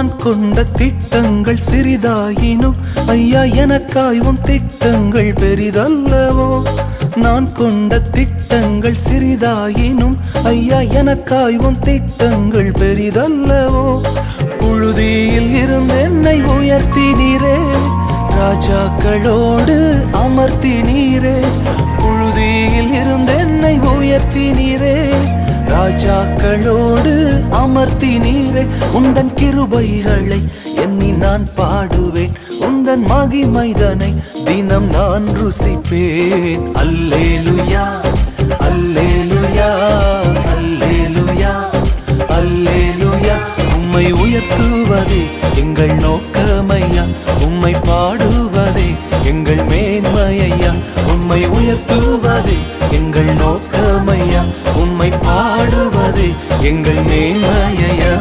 நான் கொண்ட திட்டங்கள் சிறிதாயினும் ஐயா எனக்காய் உம் திட்டங்கள் பெரிதல்லவோ. நான் கொண்ட திட்டங்கள் சிறிதாயினும் ஐயா எனக்காய் உம் திட்டங்கள் பெரிதல்லவோ. புழுதியில் இருந்து என்னை உயர்த்தினீரே, ராஜாக்களோடு அமர்த்தினீரே. புழுதியில் இருந்து என்னை உயர்த்தினீரே, ராஜாக்களோடு அமர்த்தினீரே. உந்தன் கிருபைகளை எண்ணி நான் பாடுவேன், உந்தன் மகிமைதனை தினம் நான் ருசிப்பேன். அல்லேலுயா அல்லேலுயா அல்லேலுயா அல்லேலுயா. உம்மை உயர்த்துவதே எங்கள் நோக்கமையா, உம்மை பாடுவதே எங்கள் மேன்மையா. உம்மை உயர்த்துவதே எங்கள் நோக்கமையா, உம்மை பாடுவதே எங்கள் மேன்மையா.